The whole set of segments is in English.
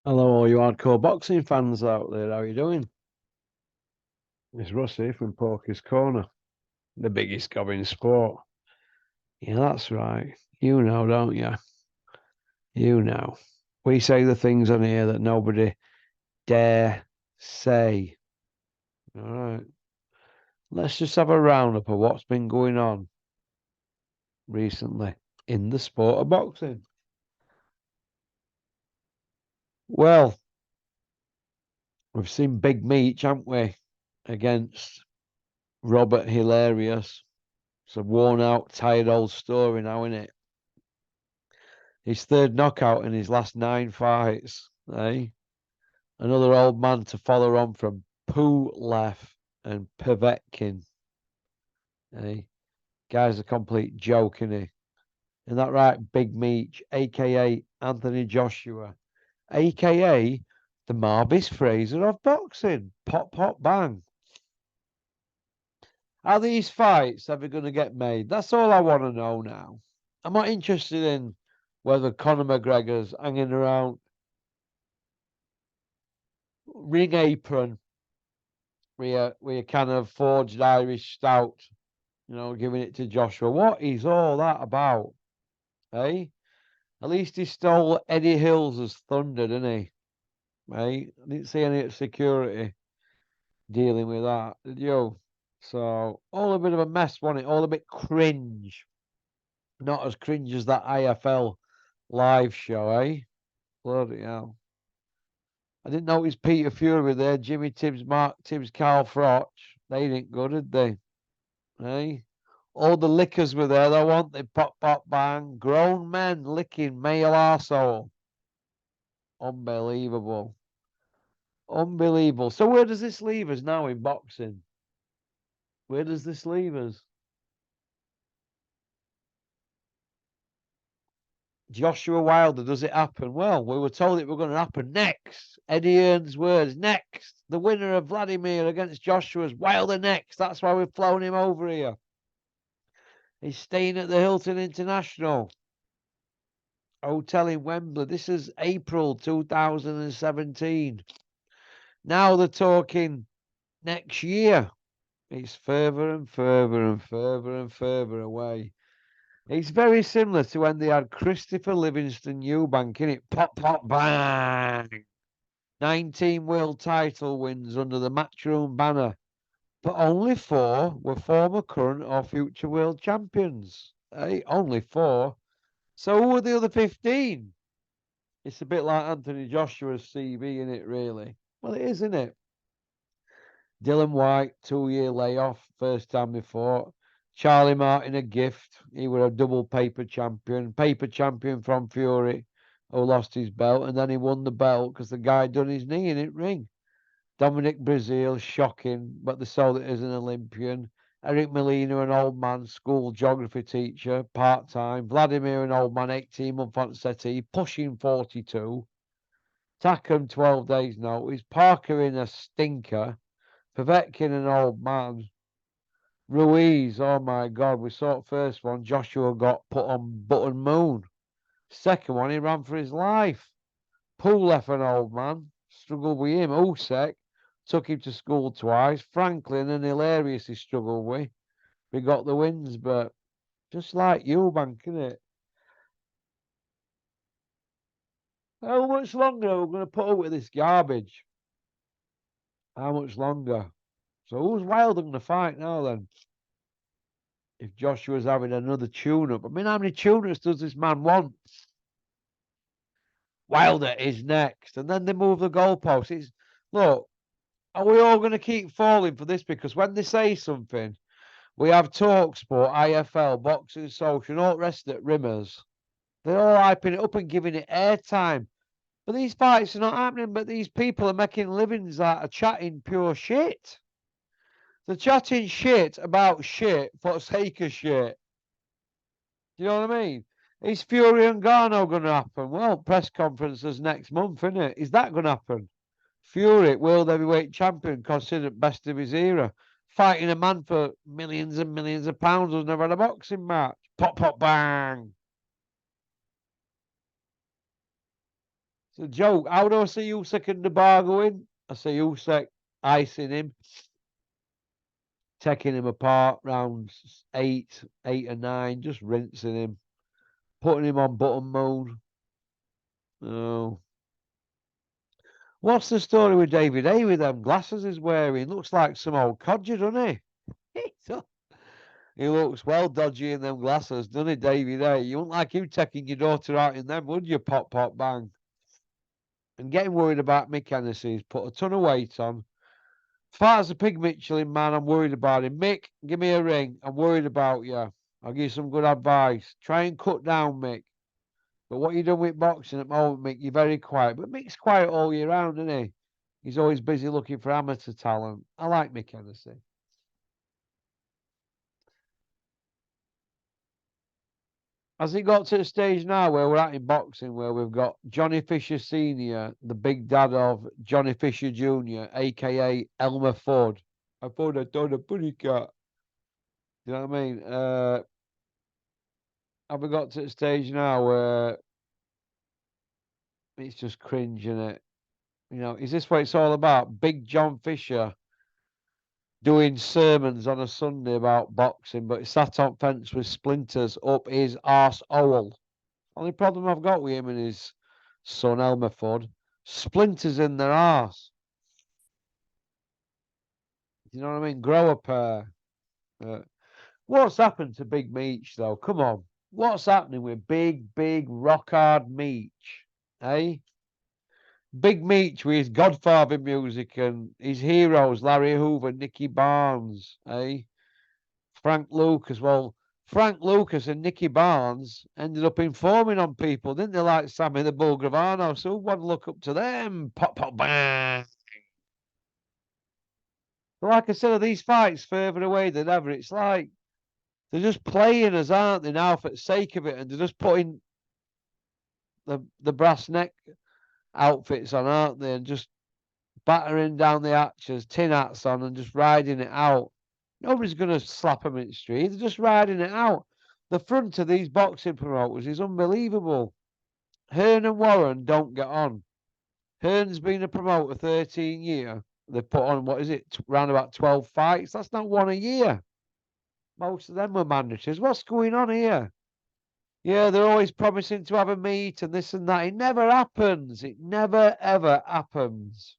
Hello, all you hardcore boxing fans out there. How you doing? It's Rusty from Porky's Corner, the biggest gob in sport. Yeah, that's right. You know, don't you? You know. We say the things on here that nobody dare say. All right. Let's just have a roundup of what's been going on recently in the sport of boxing. Well, we've seen Big Meech, haven't we, against Robert Hilarious. It's a worn out, tired old story now, isn't it? His third knockout in his last 9 fights, eh? Another old man to follow on from Pulev and Povetkin, eh? Guy's a complete joke, isn't he? And that right, Big Meech, aka Anthony Joshua, aka the Marvis Fraser of boxing. Pop, pop, bang. Are these fights ever going to get made? That's all I want to know now. I'm not interested in whether Conor McGregor's hanging around ring apron with a kind of forged Irish stout, giving it to Joshua. What is all that about? Eh? At least he stole Eddie Hills' thunder, didn't he? Eh? I didn't see any security dealing with that, did you? So all a bit of a mess, wasn't it? All a bit cringe. Not as cringe as that IFL live show, eh? Bloody hell. I didn't notice Peter Fury there, Jimmy Tibbs, Mark Tibbs, Carl Froch. They didn't go, did they? Eh? All the lickers were there, they want they pop, pop, bang. Grown men licking male arsehole. Unbelievable. Unbelievable. So where does this leave us now in boxing? Where does this leave us? Joshua Wilder, does it happen? Well, we were told it was going to happen next. Eddie Earn's words, next. The winner of Vladimir against Joshua's Wilder next. That's why we've flown him over here. He's staying at the Hilton International Hotel in Wembley. This is April 2017. Now they're talking next year. It's further and further and further and further away. It's very similar to when they had Christopher Livingston Eubank in it. Pop, pop, bang. 19 world title wins under the Matchroom banner. But only 4 were former, current, or future world champions. Only 4. So who were the other 15? It's a bit like Anthony Joshua's CV, isn't it, really? Well, it is, isn't it? Dylan White, 2-year layoff, first time before. Charlie Martin, a gift. He was a double paper champion from Fury, who lost his belt, and then he won the belt because the guy done his knee in it ring. Dominic Brazil, shocking, but they sold it as an Olympian. Eric Molina, an old man, school geography teacher, part-time. Vladimir, an old man, 18-month on settee, pushing 42. Takam, 12 days notice. Parker in a stinker. Povetkin, an old man. Ruiz, oh my God, we saw it first one. Joshua got put on button moon. Second one, he ran for his life. Pulev, an old man. Struggled with him. Usyk took him to school twice. Franklin and Hilarious he struggled with. We got the wins, but just like Eubank, innit? How much longer are we going to put up with this garbage? How much longer? So who's Wilder going to fight now then? If Joshua's having another tune-up. I mean, how many tune-ups does this man want? Wilder is next. And then they move the goalposts. Look, are we all going to keep falling for this? Because when they say something, we have Talksport, IFL, Boxing Social, and all the rest of it, Rimmers. They're all hyping it up and giving it airtime. But these fights are not happening, but these people are making livings out of chatting pure shit. They're chatting shit about shit for the sake of shit. Do you know what I mean? Is Fury and Garno going to happen? Well, press conferences next month, isn't it? Is that going to happen? Fury, world heavyweight champion, considered best of his era, fighting a man for millions and millions of pounds who's never had a boxing match. Pop, pop, bang. It's a joke. How do I see Usyk and the bar going? I see Usyk icing him, taking him apart rounds 8 and 9, just rinsing him, putting him on button mode. Oh. What's the story with David A with them glasses he's wearing? Looks like some old codger, doesn't he? He looks well dodgy in them glasses, doesn't he, David A? You wouldn't like you taking your daughter out in them, would you? Pop, pop, bang. And getting worried about Mick Hennessy. He's put a ton of weight on. As far as the Pig Michelin man, I'm worried about him. Mick, give me a ring. I'm worried about you. I'll give you some good advice. Try and cut down, Mick. But what you doing with boxing at the moment, Mick, you're very quiet. But Mick's quiet all year round, isn't he? He's always busy looking for amateur talent. I like Mick Hennessy. Has it got to the stage now where we're at in boxing, where we've got Johnny Fisher Sr., the big dad of Johnny Fisher Jr., aka Elmer Fudd? I thought I'd done a bunny cat. You know what I mean? Have we got to the stage now where it's just cringe, isn't it? You know, is this what it's all about? Big John Fisher doing sermons on a Sunday about boxing, but he sat on fence with splinters up his arse hole. Only problem I've got with him and his son Elmer Fudd, splinters in their arse. You know what I mean? Grow a pair. What's happened to Big Meech though? Come on. What's happening with big rock hard Meech? Eh? Big Meech with his Godfather music and his heroes, Larry Hoover, Nicky Barnes, eh? Frank Lucas. Well, Frank Lucas and Nicky Barnes ended up informing on people, didn't they? Like Sammy the Bull Gravano. So who would look up to them? Pop, pop, bang. But like I said, these fights further away than ever. It's like they're just playing us, aren't they, now for the sake of it? And they're just putting the brass neck outfits on, aren't they? And just battering down the arches, tin hats on, and just riding it out. Nobody's going to slap them in the street. They're just riding it out. The front of these boxing promoters is unbelievable. Hearn and Warren don't get on. Hearn's been a promoter 13 years. They put on, what is it, round about 12 fights? That's not one a year. Most of them were mandatories. What's going on here? Yeah, they're always promising to have a meet and this and that. It never happens. It never, ever happens.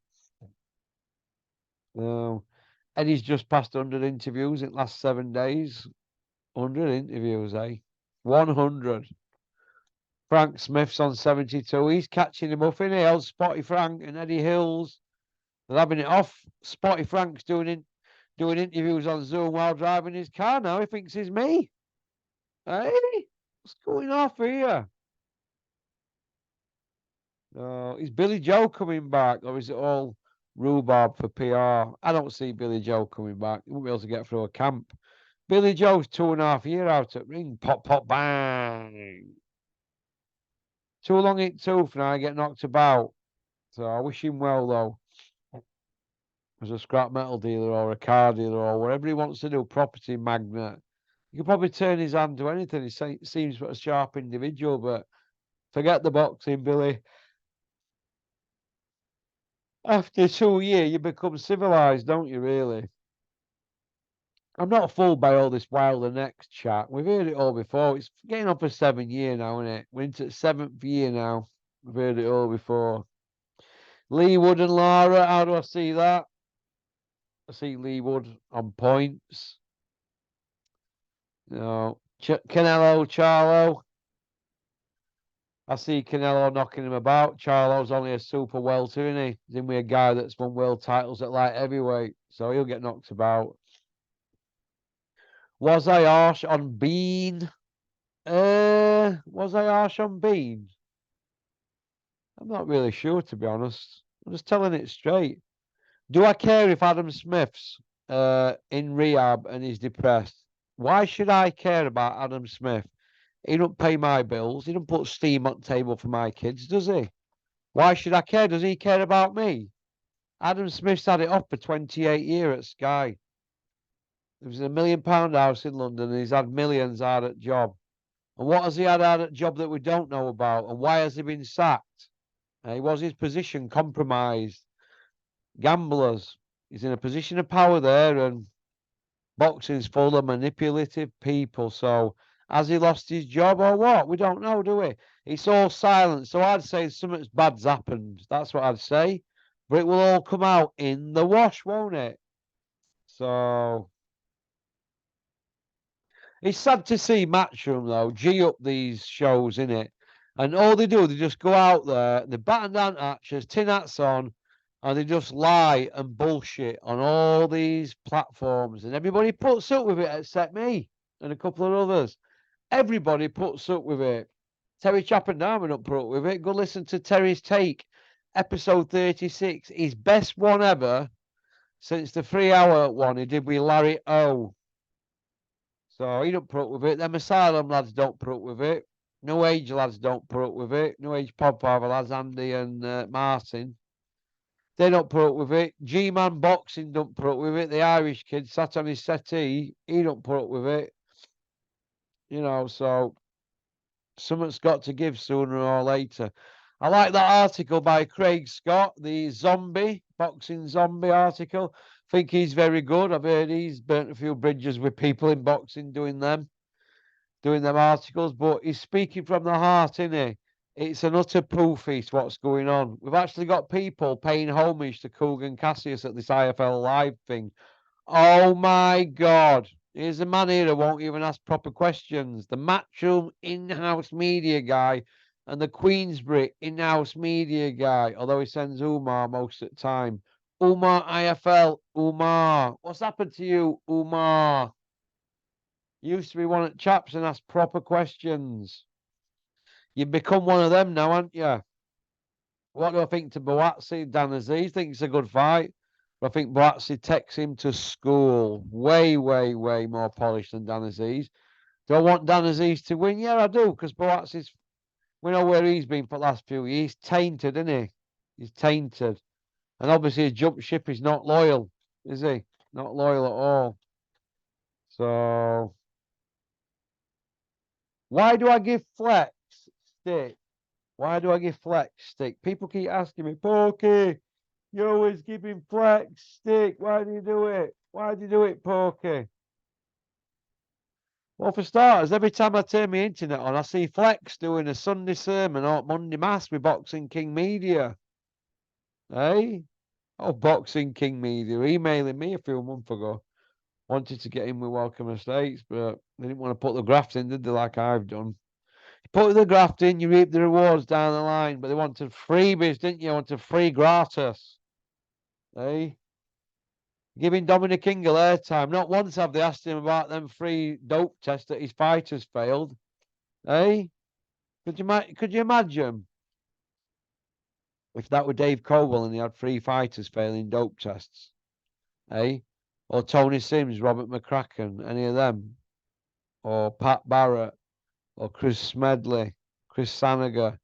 No. Eddie's just passed 100 interviews in the last 7 days. 100 interviews, eh? 100. Frank Smith's on 72. He's catching him up in here. Spotty Frank and Eddie Hills. They're having it off. Spotty Frank's doing interviews on Zoom while driving his car now. He thinks he's me. Hey, what's going off here? Is Billy Joe coming back, or is it all rhubarb for PR? I don't see Billy Joe coming back. He won't be able to get through a camp. Billy Joe's 2.5 years out at ring. Pop, pop, bang. Too long in tooth now. I get knocked about. So I wish him well, though. As a scrap metal dealer or a car dealer or whatever he wants to do, property magnate. He could probably turn his hand to anything. He seems a sharp individual, but forget the boxing, Billy. After 2 years, you become civilized, don't you, really? I'm not fooled by all this Wilder next chat. We've heard it all before. It's getting on for 7 years now, isn't it? We're into the 7th year now. We've heard it all before. Lee Wood and Lara, how do I see that? I see Lee Wood on points. No. Canelo, Charlo. I see Canelo knocking him about. Charlo's only a super welter, isn't he? He's in with a guy that's won world titles at light heavyweight, so he'll get knocked about. Was I harsh on Bean? Was I harsh on Bean? I'm not really sure, to be honest. I'm just telling it straight. Do I care if Adam Smith's in rehab and he's depressed? Why should I care about Adam Smith? He don't pay my bills. He don't put steam on the table for my kids, does he? Why should I care? Does he care about me? Adam Smith's had it off for 28 years at Sky. There was a £1 million house in London and he's had millions out at job. And what has he had out at job that we don't know about? And why has he been sacked? He was his position compromised. Gamblers. He's in a position of power there, and boxing's full of manipulative people. So has he lost his job or what? We don't know, do we? It's all silent. So I'd say something's bad's happened. That's what I'd say. But it will all come out in the wash, won't it? So it's sad to see Matchroom though G up these shows in it, and all they do, they just go out there, they batten down actors, tin hats on, and they just lie and bullshit on all these platforms, and everybody puts up with it except me and a couple of others. Everybody puts up with it. Terry Chappendama don't put up with it. Go listen to Terry's take, episode 36, his best one ever since the 3 hour one he did with Larry O. So he don't put up with it. Them Asylum lads don't put up with it. New Age lads don't put up with it. New Age Podfather lads, Andy and Martin, they don't put up with it. G-Man Boxing don't put up with it. The Irish kid sat on his settee, he don't put up with it. You know, so something's got to give sooner or later. I like that article by Craig Scott, the zombie, boxing zombie article. Think he's very good. I've heard he's burnt a few bridges with people in boxing doing them articles, but he's speaking from the heart, isn't he? It's an utter proof feast what's going on. We've actually got people paying homage to Coogan Cassius at this IFL Live thing. Oh my God. Here's a man here who won't even ask proper questions. The Matchroom in-house media guy and the Queensbury in-house media guy, although he sends Umar most of the time. Umar IFL, Umar. What's happened to you, Umar? Used to be one of the chaps and ask proper questions. You've become one of them now, haven't you? What do I think to Boatsi? Dan Aziz thinks it's a good fight. But I think Boatsi takes him to school. Way, way, way more polished than Dan Aziz. Do I want Dan Aziz to win? Yeah, I do, because Boatsi's, we know where he's been for the last few years. He's tainted, isn't he? He's tainted. And obviously his jump ship is not loyal, is he? Not loyal at all. So why do I give Flex stick? Why do I give Flex stick? People keep asking me, Pokey, you always give him Flex stick. Why do you do it? Why do you do it, Pokey? Well, for starters, every time I turn my internet on, I see Flex doing a Sunday sermon or Monday Mass with Boxing King Media. Hey? Oh, Boxing King Media emailing me a few months ago. Wanted to get in with Welcome Estates, but they didn't want to put the graft in, did they, like I've done? You put the graft in, you reap the rewards down the line, but they wanted freebies, didn't you? Wanted free gratis. Hey? Giving Dominic Ingle airtime. Not once have they asked him about them free dope tests that his fighters failed. Hey? Could you imagine if that were Dave Coble and he had three fighters failing dope tests? Hey? Or Tony Sims, Robert McCracken, any of them? Or Pat Barrett, or Chris Smedley, Chris Sanager,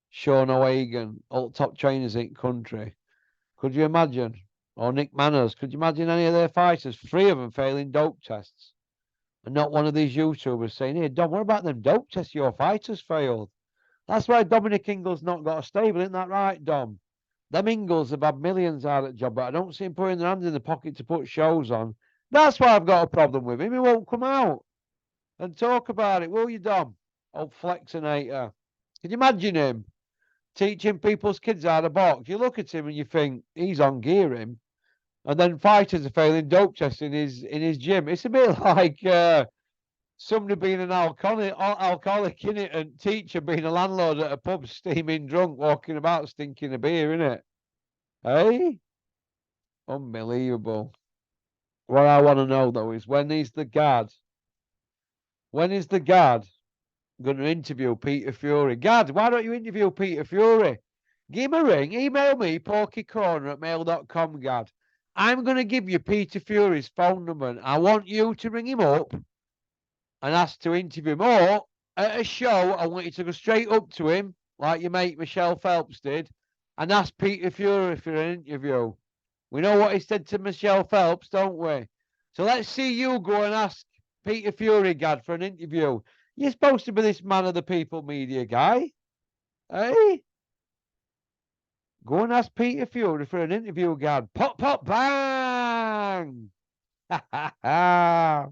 Sean O'Hagan, all top trainers in country. Could you imagine? Or Nick Manners. Could you imagine any of their fighters? Three of them failing dope tests. And not one of these YouTubers saying, hey, Dom, what about them dope tests your fighters failed? That's why Dominic Ingles not got a stable, isn't that right, Dom? Them Ingles have had millions out of the job, but I don't see him putting their hands in the pocket to put shows on. That's why I've got a problem with him. He won't come out and talk about it, will you, Dom? Old flexinator. Can you imagine him teaching people's kids how to box? You look at him and you think he's on gear him, and then fighters are failing dope tests in his gym. It's a bit like somebody being an alcoholic in it, and teacher being a landlord at a pub, steaming drunk, walking about stinking a beer, in it. Hey, unbelievable. What I want to know though is when is the guard going to interview Peter Fury? Gad, why don't you interview Peter Fury? Give him a ring. Email me, porkycorner@mail.com, Gad. I'm going to give you Peter Fury's phone number. And I want you to ring him up and ask to interview him. Or at a show, I want you to go straight up to him, like your mate Michelle Phelps did, and ask Peter Fury for an interview. We know what he said to Michelle Phelps, don't we? So let's see you go and ask Peter Fury, Gad, for an interview. You're supposed to be this man of the people media guy. Eh? Go and ask Peter Fury for an interview again. Pop, pop, bang! Ha ha ha!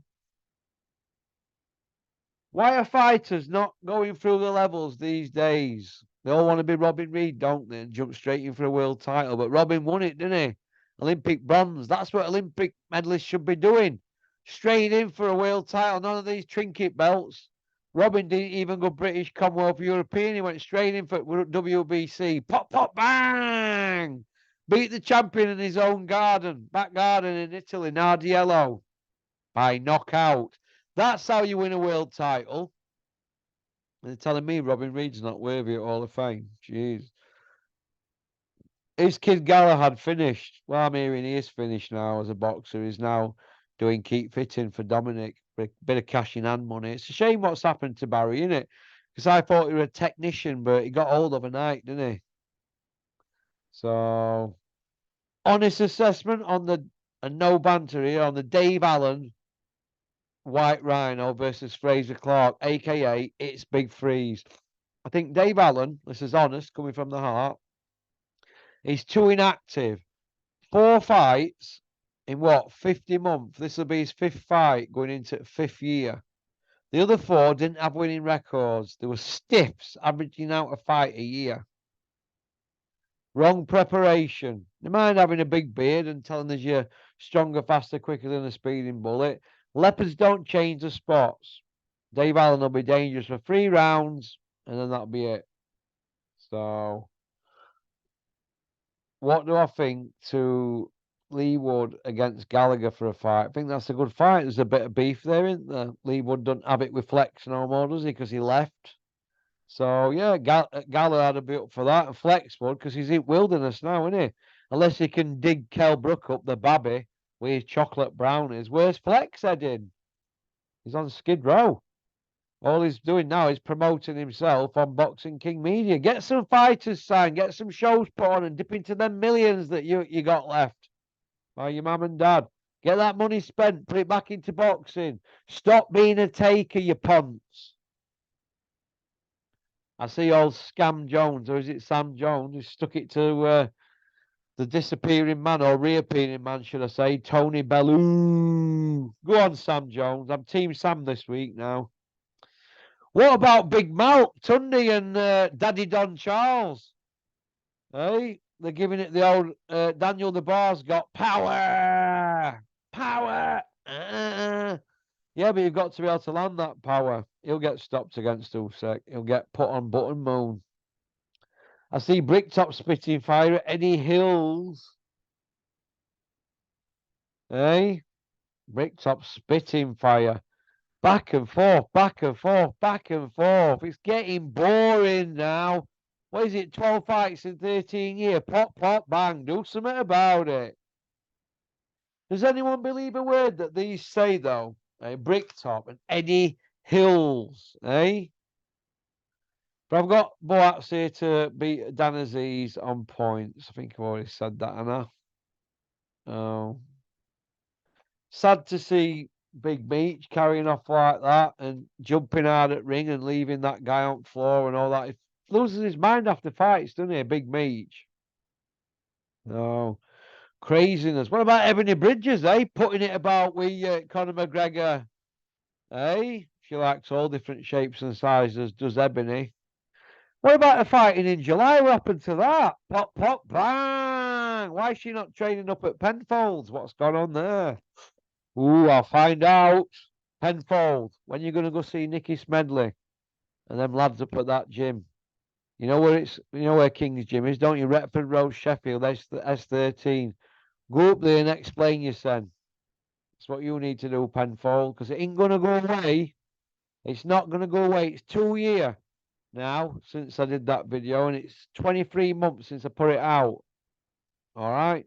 Why are fighters not going through the levels these days? They all want to be Robin Reed, don't they? And jump straight in for a world title. But Robin won it, didn't he? Olympic bronze. That's what Olympic medalists should be doing. Straight in for a world title. None of these trinket belts. Robin didn't even go British, Commonwealth, European. He went straight in for WBC. Pop, pop, bang! Beat the champion in his own garden, back garden in Italy, Nardiello, by knockout. That's how you win a world title. And they're telling me Robin Reed's not worthy of Hall of Fame. Jeez. His kid Galahad finished. Well, I'm hearing he is finished now as a boxer. He's now doing keep fitting for Dominic. A bit of cash in hand money. It's a shame what's happened to Barry, isn't it? Because I thought he was a technician, but he got old overnight, didn't he? So, honest assessment on the, and no banter here, on the Dave Allen White Rhino versus Fraser Clark, aka It's Big Freeze. I think Dave Allen, this is honest, coming from the heart, he's too inactive. 4 fights in what, 50 months? This will be his fifth fight going into fifth year. The other four didn't have winning records. They were stiffs, averaging out a fight a year. Wrong preparation. They mind having a big beard and telling us you're stronger, faster, quicker than a speeding bullet. Leopards don't change the spots. Dave Allen will be dangerous for 3 rounds, and then that'll be it. So, what do I think to Lee Wood against Gallagher for a fight? I think that's a good fight. There's a bit of beef there, isn't there? Lee Wood doesn't have it with Flex no more, does he? Because he left. So, yeah, Gallagher had to be up for that. And Flex would, because he's in wilderness now, isn't he? Unless he can dig Kell Brook up, the babby, with his chocolate brownies. Where's Flex heading? He's on Skid Row. All he's doing now is promoting himself on Boxing King Media. Get some fighters signed, get some shows put on, and dip into them millions that you got left by your mum and dad. Get that money spent, put it back into boxing. Stop being a taker, you punts. I see old Scam Jones, or is it Sam Jones, who stuck it to the disappearing man, or reappearing man, should I say, Tony Bellew. Go on, Sam Jones. I'm Team Sam this week now. What about Big Mal, Tunde, and Daddy Don Charles? Hey, they're giving it the old Daniel the Bar's got power, power. Yeah, but you've got to be able to land that power. He'll get stopped against Usyk. He'll get put on button moon. I see Bricktop spitting fire at Eddie Hills. Hey, Bricktop spitting fire. Back and forth, back and forth, back and forth. It's getting boring now. What is it? 12 fights in 13 years. Pop, pop, bang. Do something about it. Does anyone believe a word that these say, though? Bricktop and Eddie Hills, eh? But I've got Boats here to beat Dan Aziz on points. I think I've already said that, Anna. Oh. Sad to see Big Meech carrying off like that and jumping hard at ring and leaving that guy on the floor and all that. He loses his mind after fights, doesn't he, Big Meech? No. Craziness. What about Ebony Bridges, eh? Putting it about with Conor McGregor, eh? She likes all different shapes and sizes, does Ebony. What about the fighting in July? What happened to that? Pop, pop, bang! Why is she not training up at Penfolds? What's gone on there? Ooh, I'll find out. Penfold, when you're going to go see Nicky Smedley and them lads up at that gym. You know where King's Gym is, don't you? Retford Road, Sheffield, S13. Go up there and explain yourself. That's what you need to do, Penfold, because it ain't going to go away. It's not going to go away. It's 2 years now since I did that video, and it's 23 months since I put it out. All right?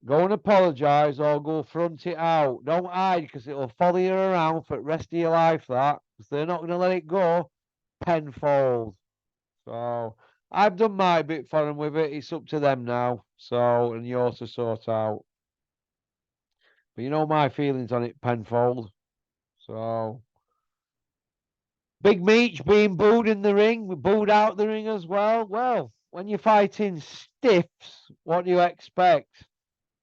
Go and apologise or go front it out. Don't hide because it'll follow you around for the rest of your life, that. Because they're not going to let it go. Penfold. So, I've done my bit for them with it. It's up to them now. So, and yours to sort out. But you know my feelings on it, Penfold. So, Big Meech being booed in the ring, booed out the ring as well. Well, when you're fighting stiffs, what do you expect?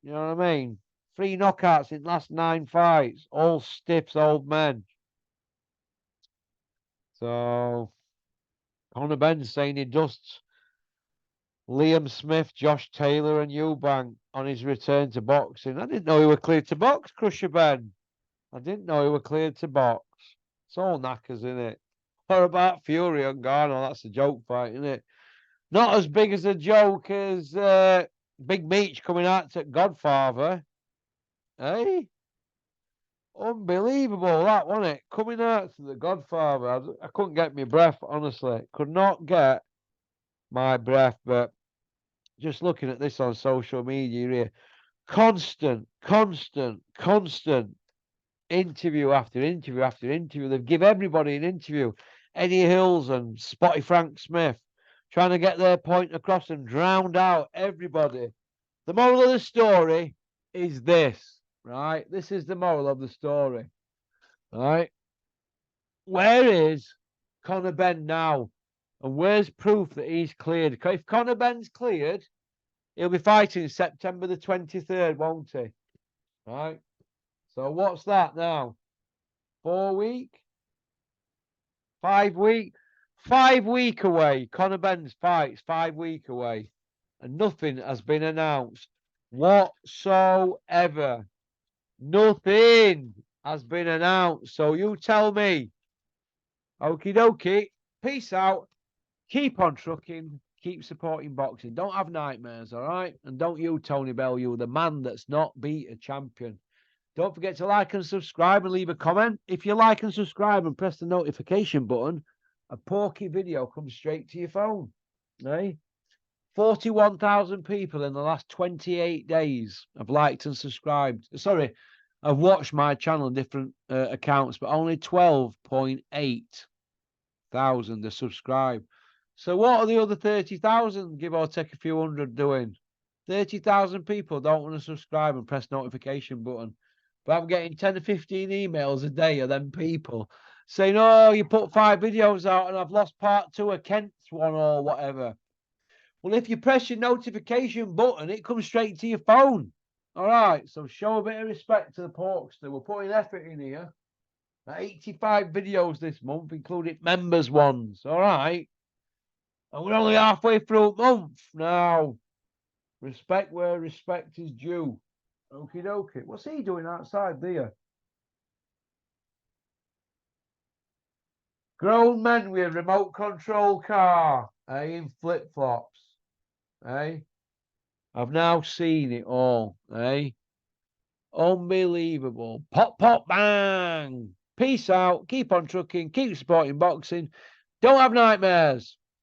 You know what I mean? 3 knockouts in the last 9 fights, all stiffs, old men. So Conor Benn saying he dusts Liam Smith, Josh Taylor, and Eubank on his return to boxing. I didn't know he were cleared to box, Crusher Ben. I didn't know he were cleared to box. It's all knackers, isn't it? What about Fury and Garner? That's a joke fight, isn't it? Not as big as a joke as Big Meech coming out to Godfather. Hey? Unbelievable, that, wasn't it? Coming out to the Godfather. I couldn't get my breath, honestly. Could not get my breath, but just looking at this on social media here, constant interview after interview after interview. They've give everybody an interview. Eddie Hills and Spotty Frank Smith trying to get their point across and drowned out everybody. The moral of the story is this, right? This is the moral of the story, right? Where is Conor Benn now? And where's proof that he's cleared? If Conor Benn's cleared, he'll be fighting September the 23rd, won't he? Right? So what's that now? 4 week? 5 week? 5 week away. Conor Benn's fight's 5 week away. And nothing has been announced whatsoever. Nothing has been announced. So you tell me. Okie dokie. Peace out. Keep on trucking. Keep supporting boxing. Don't have nightmares, all right? And don't you, Tony Bellew, the man that's not beat a champion. Don't forget to like and subscribe and leave a comment. If you like and subscribe and press the notification button, a Porky video comes straight to your phone. Eh? 41,000 people in the last 28 days have liked and subscribed. Sorry, I've watched my channel on different accounts, but only 12.8 thousand are subscribed. So what are the other 30,000, give or take a few hundred, doing? 30,000 people don't want to subscribe and press notification button. But I'm getting 10 to 15 emails a day of them people saying, oh, you put 5 videos out and I've lost part 2 of Kent's one or whatever. Well, if you press your notification button, it comes straight to your phone. All right, so show a bit of respect to the Porkster. We're putting effort in here. 85 videos this month, including members ones. All right. And we're only halfway through a month now. Respect where respect is due. Okie dokie. What's he doing outside there? Grown men with a remote control car, in flip flops. I've now seen it all. Unbelievable. Pop, pop, bang. Peace out. Keep on trucking. Keep supporting boxing. Don't have nightmares.